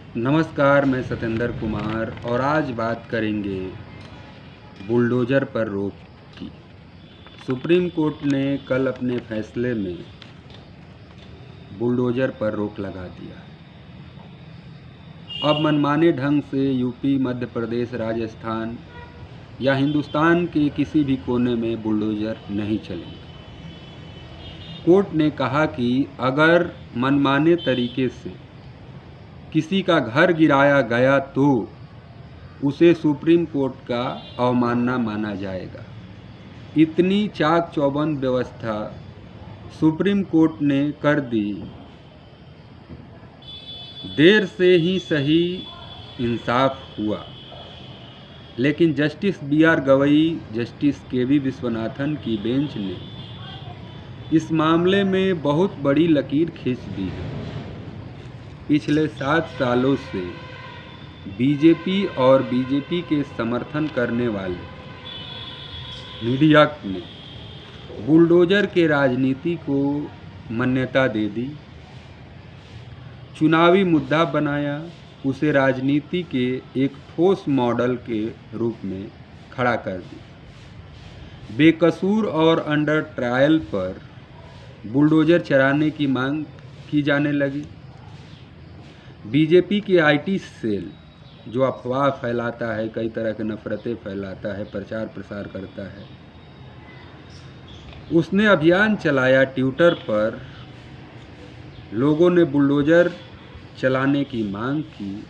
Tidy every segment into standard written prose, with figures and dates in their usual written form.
नमस्कार, मैं सत्येंद्र कुमार और आज बात करेंगे बुलडोज़र पर रोक की। सुप्रीम कोर्ट ने कल अपने फैसले में बुलडोज़र पर रोक लगा दिया। अब मनमाने ढंग से यूपी, मध्य प्रदेश, राजस्थान या हिंदुस्तान के किसी भी कोने में बुलडोज़र नहीं चलेंगे। कोर्ट ने कहा कि अगर मनमाने तरीके से किसी का घर गिराया गया तो उसे सुप्रीम कोर्ट का अवमानना माना जाएगा। इतनी चाक चौबंद व्यवस्था सुप्रीम कोर्ट ने कर दी। देर से ही सही इंसाफ हुआ, लेकिन justice BR Gavai, justice KV Viswanathan की बेंच ने इस मामले में बहुत बड़ी लकीर खींच दी है। पिछले 7 सालों से बीजेपी और बीजेपी के समर्थन करने वाले मीडिया ने बुलडोज़र के राजनीति को मान्यता दे दी, चुनावी मुद्दा बनाया, उसे राजनीति के एक ठोस मॉडल के रूप में खड़ा कर दिया। बेकसूर और अंडर ट्रायल पर बुलडोज़र चलाने की मांग की जाने लगी। बीजेपी की IT सेल जो अफवाह फैलाता है, कई तरह की नफरतें फैलाता है, प्रचार प्रसार करता है, उसने अभियान चलाया। ट्विटर पर लोगों ने बुलडोज़र चलाने की मांग की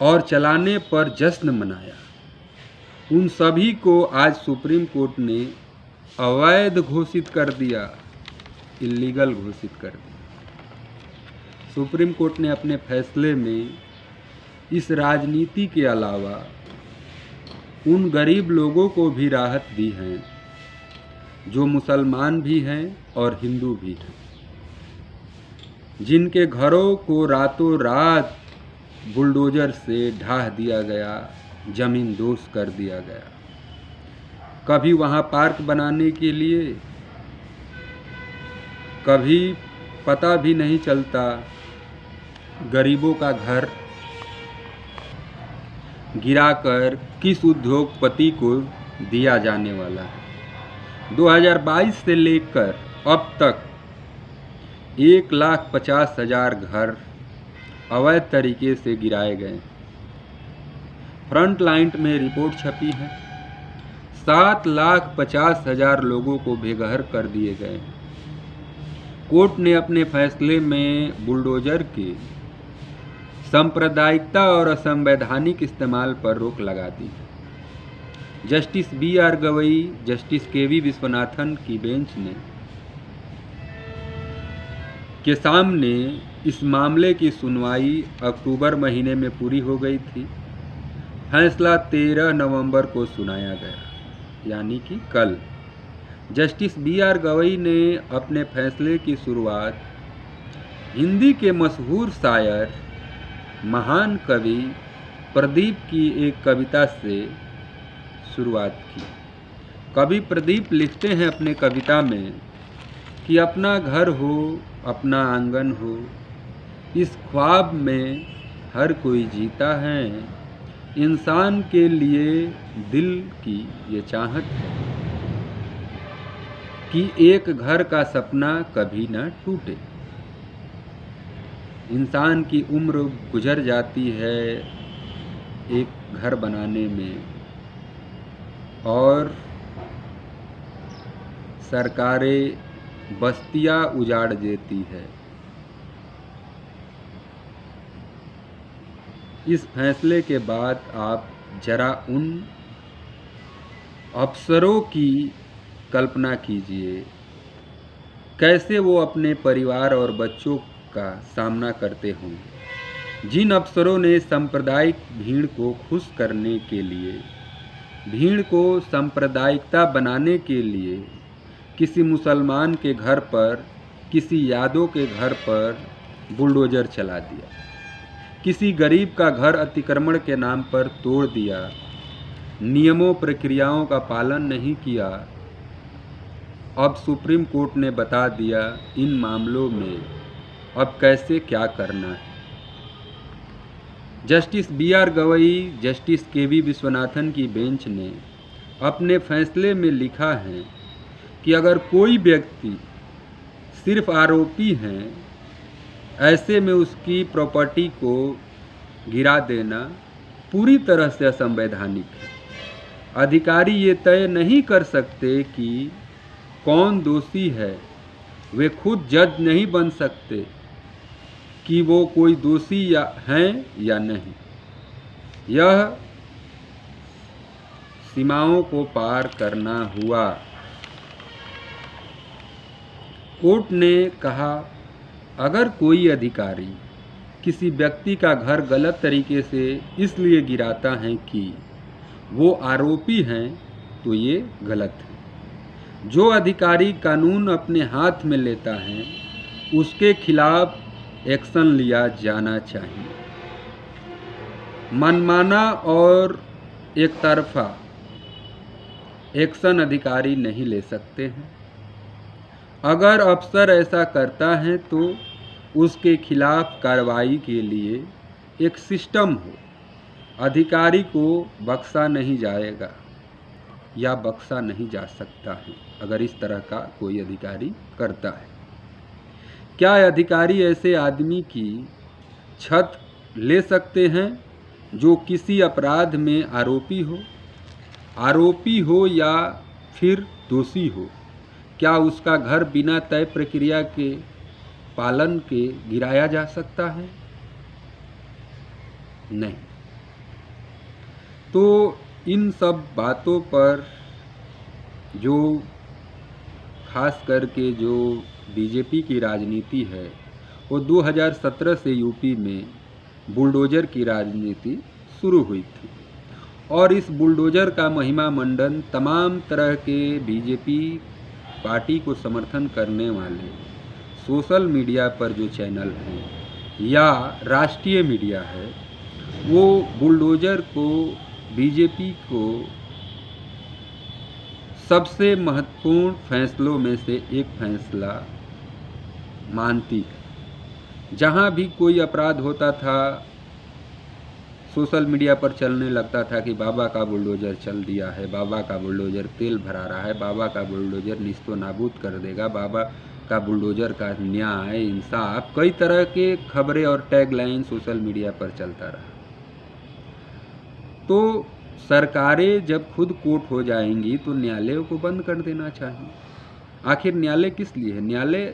और चलाने पर जश्न मनाया। उन सभी को आज सुप्रीम कोर्ट ने अवैध घोषित कर दिया, इल्लीगल घोषित कर दिया। सुप्रीम कोर्ट ने अपने फैसले में इस राजनीति के अलावा उन गरीब लोगों को भी राहत दी है जो मुसलमान भी हैं और हिंदू भी हैं, जिनके घरों को रातों रात बुलडोज़र से ढाह दिया गया, जमीन दोष कर दिया गया। कभी वहाँ पार्क बनाने के लिए, कभी पता भी नहीं चलता गरीबों का घर गिराकर किस उद्योगपति को दिया जाने वाला है। 2022 से लेकर अब तक 1,50,000 घर अवैध तरीके से गिराए गए। फ्रंट लाइन में रिपोर्ट छपी है, 7,50,000 लोगों को बेघर कर दिए गए। कोर्ट ने अपने फैसले में बुलडोज़र के सांप्रदायिकता और असंवैधानिक इस्तेमाल पर रोक लगा दी। Justice BR Gavai, justice KV Viswanathan की बेंच ने के सामने इस मामले की सुनवाई अक्टूबर महीने में पूरी हो गई थी। फैसला 13 नवंबर को सुनाया गया, यानी कि कल। जस्टिस BR गवई ने अपने फैसले की शुरुआत हिंदी के मशहूर शायर, महान कवि प्रदीप की एक कविता से शुरुआत की। कवि प्रदीप लिखते हैं अपने कविता में कि अपना घर हो, अपना आंगन हो, इस ख्वाब में हर कोई जीता है, इंसान के लिए दिल की ये चाहत है कि एक घर का सपना कभी न टूटे। इंसान की उम्र गुजर जाती है एक घर बनाने में और सरकारें बस्तियां उजाड़ देती है। इस फैसले के बाद आप जरा उन अफसरों की कल्पना कीजिए, कैसे वो अपने परिवार और बच्चों का सामना करते होंगे। जिन अफसरों ने सांप्रदायिक भीड़ को खुश करने के लिए, भीड़ को सांप्रदायिकता बनाने के लिए किसी मुसलमान के घर पर, किसी यादव के घर पर बुलडोज़र चला दिया, किसी गरीब का घर अतिक्रमण के नाम पर तोड़ दिया, नियमों प्रक्रियाओं का पालन नहीं किया। अब सुप्रीम कोर्ट ने बता दिया इन मामलों में अब कैसे क्या करना है। Justice B.R. Gavai, justice K.V. Viswanathan की बेंच ने अपने फैसले में लिखा है कि अगर कोई व्यक्ति सिर्फ आरोपी हैं, ऐसे में उसकी प्रॉपर्टी को गिरा देना पूरी तरह से असंवैधानिक है। अधिकारी ये तय नहीं कर सकते कि कौन दोषी है, वे खुद जज नहीं बन सकते कि वो कोई दोषी हैं या नहीं। यह सीमाओं को पार करना हुआ। कोर्ट ने कहा, अगर कोई अधिकारी किसी व्यक्ति का घर गलत तरीके से इसलिए गिराता है कि वो आरोपी हैं, तो ये गलत है। जो अधिकारी कानून अपने हाथ में लेता है, उसके खिलाफ एक्शन लिया जाना चाहिए। मनमाना और एक तरफा एक्शन अधिकारी नहीं ले सकते हैं। अगर अफसर ऐसा करता है तो उसके खिलाफ कार्रवाई के लिए एक सिस्टम हो। अधिकारी को बख्शा नहीं जाएगा या बख्शा नहीं जा सकता है अगर इस तरह का कोई अधिकारी करता है। क्या अधिकारी ऐसे आदमी की छत ले सकते हैं जो किसी अपराध में आरोपी हो या फिर दोषी हो? क्या उसका घर बिना तय प्रक्रिया के पालन के गिराया जा सकता है? नहीं। तो इन सब बातों पर जो खास करके जो बीजेपी की राजनीति है, वो 2017 से यूपी में बुलडोजर की राजनीति शुरू हुई थी और इस बुलडोजर का महिमा मंडन तमाम तरह के बीजेपी पार्टी को समर्थन करने वाले सोशल मीडिया पर जो चैनल हैं या राष्ट्रीय मीडिया है, वो बुलडोजर को, बीजेपी को सबसे महत्वपूर्ण फैसलों में से एक फैसला मानती है। जहाँ भी कोई अपराध होता था, सोशल मीडिया पर चलने लगता था कि बाबा का बुलडोजर चल दिया है, बाबा का बुलडोजर तेल भरा रहा है, बाबा का बुलडोजर निस्तो नाबूद कर देगा, बाबा का बुलडोजर का न्याय, इंसाफ, कई तरह के खबरें और टैगलाइन सोशल मीडिया पर चलता रहा। तो सरकारें जब खुद कोर्ट हो जाएंगी तो न्यायालयों को बंद कर देना चाहिए। आखिर न्यायालय किस लिए है? न्यायालय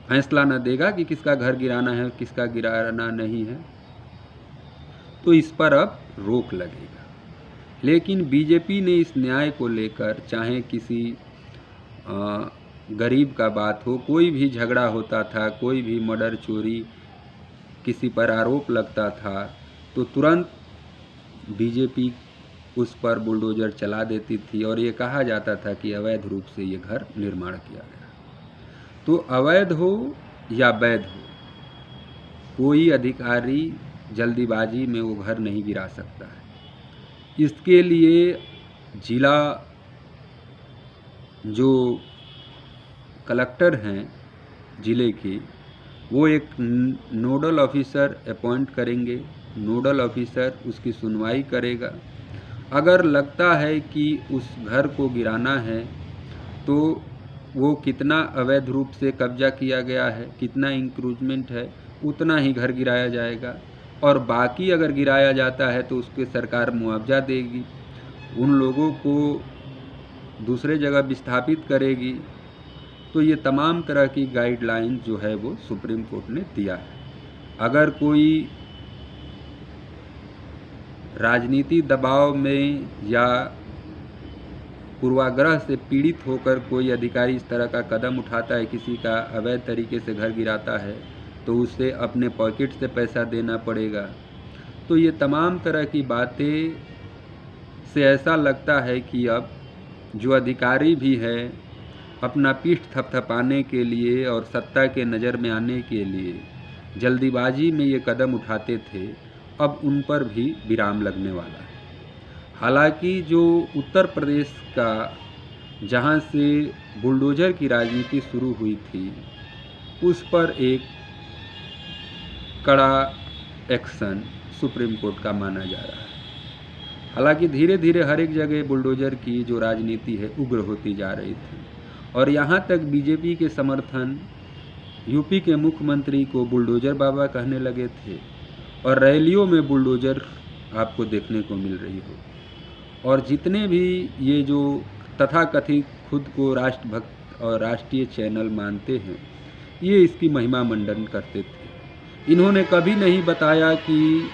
फैसला न देगा कि किसका घर गिराना है, किसका गिराना नहीं है, तो इस पर अब रोक लगेगा। लेकिन बीजेपी ने इस न्याय को लेकर, चाहे किसी गरीब का बात हो, कोई भी झगड़ा होता था, कोई भी मर्डर चोरी किसी पर आरोप लगता था, तो तुरंत बीजेपी उस पर बुलडोजर चला देती थी और ये कहा जाता था कि अवैध रूप से ये घर निर्माण किया गया। तो अवैध हो या वैध हो, कोई अधिकारी जल्दीबाजी में वो घर नहीं गिरा सकता है। इसके लिए जिला जो कलेक्टर हैं ज़िले के, वो एक नोडल ऑफिसर अपॉइंट करेंगे। नोडल ऑफिसर उसकी सुनवाई करेगा। अगर लगता है कि उस घर को गिराना है तो वो कितना अवैध रूप से कब्जा किया गया है, कितना इंक्रूजमेंट है, उतना ही घर गिराया जाएगा। और बाकी अगर गिराया जाता है तो उसके सरकार मुआवजा देगी, उन लोगों को दूसरे जगह विस्थापित करेगी। तो ये तमाम तरह की गाइडलाइन जो है वो सुप्रीम कोर्ट ने दिया है। अगर कोई राजनीति दबाव में या पूर्वाग्रह से पीड़ित होकर कोई अधिकारी इस तरह का कदम उठाता है, किसी का अवैध तरीके से घर गिराता है, तो उसे अपने पॉकेट से पैसा देना पड़ेगा। तो ये तमाम तरह की बातें से ऐसा लगता है कि अब जो अधिकारी भी है, अपना पीठ थपथपाने के लिए और सत्ता के नज़र में आने के लिए जल्दीबाजी में ये कदम उठाते थे, अब उन पर भी विराम लगने वाला है। हालांकि जो उत्तर प्रदेश का, जहां से बुलडोजर की राजनीति शुरू हुई थी, उस पर एक कड़ा एक्शन सुप्रीम कोर्ट का माना जा रहा है। हालांकि धीरे धीरे हर एक जगह बुलडोजर की जो राजनीति है उग्र होती जा रही थी और यहाँ तक बीजेपी के समर्थन यूपी के मुख्यमंत्री को बुलडोजर बाबा कहने लगे थे और रैलियों में बुलडोजर आपको देखने को मिल रही हो। और जितने भी ये जो तथाकथित खुद को राष्ट्रभक्त और राष्ट्रीय चैनल मानते हैं, ये इसकी महिमा मंडन करते थे। इन्होंने कभी नहीं बताया कि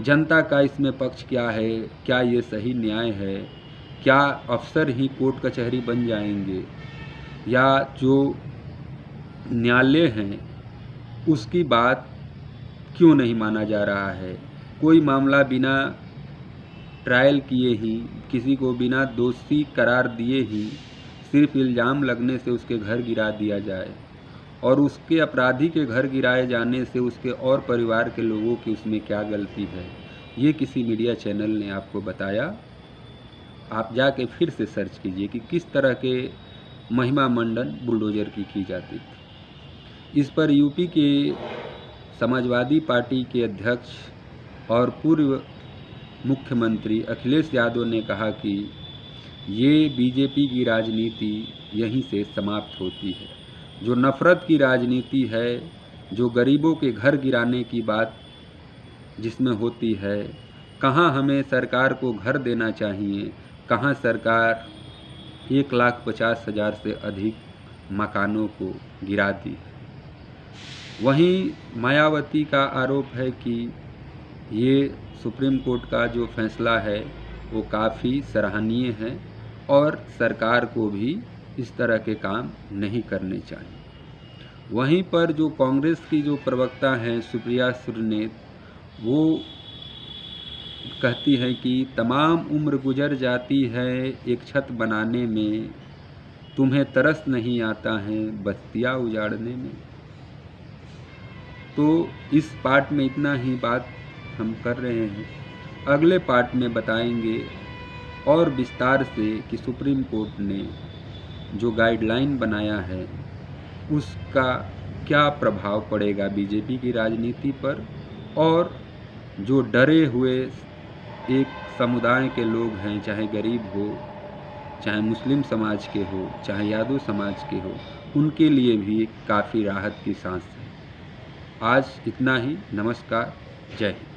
जनता का इसमें पक्ष क्या है, क्या ये सही न्याय है, क्या अफसर ही कोर्ट कचहरी बन जाएंगे या जो न्यायालय हैं उसकी बात क्यों नहीं माना जा रहा है। कोई मामला बिना ट्रायल किए ही, किसी को बिना दोषी करार दिए ही सिर्फ इल्ज़ाम लगने से उसके घर गिरा दिया जाए और उसके अपराधी के घर गिराए जाने से उसके और परिवार के लोगों की उसमें क्या गलती है, ये किसी मीडिया चैनल ने आपको बताया। आप जाके फिर से सर्च कीजिए कि किस तरह के महिमा मंडन बुलडोजर की जाती थी। इस पर यूपी के समाजवादी पार्टी के अध्यक्ष और पूर्व मुख्यमंत्री अखिलेश यादव ने कहा कि ये बीजेपी की राजनीति यहीं से समाप्त होती है। जो नफ़रत की राजनीति है, जो गरीबों के घर गिराने की बात जिसमें होती है, कहाँ हमें सरकार को घर देना चाहिए, कहाँ सरकार 1,50,000 से अधिक मकानों को गिरा दी है। वहीं मायावती का आरोप है कि ये सुप्रीम कोर्ट का जो फैसला है वो काफ़ी सराहनीय है और सरकार को भी इस तरह के काम नहीं करने चाहिए। वहीं पर जो कांग्रेस की जो प्रवक्ता हैं सुप्रिया सुरनेत, वो कहती हैं कि तमाम उम्र गुजर जाती है एक छत बनाने में, तुम्हें तरस नहीं आता है बस्तियाँ उजाड़ने में। तो इस पार्ट में इतना ही बात हम कर रहे हैं। अगले पार्ट में बताएंगे और विस्तार से कि सुप्रीम कोर्ट ने जो गाइडलाइन बनाया है उसका क्या प्रभाव पड़ेगा बीजेपी की राजनीति पर, और जो डरे हुए एक समुदाय के लोग हैं, चाहे गरीब हो, चाहे मुस्लिम समाज के हो, चाहे यादव समाज के हो, उनके लिए भी काफ़ी राहत की सांस है। आज इतना ही। नमस्कार, जय हिंद।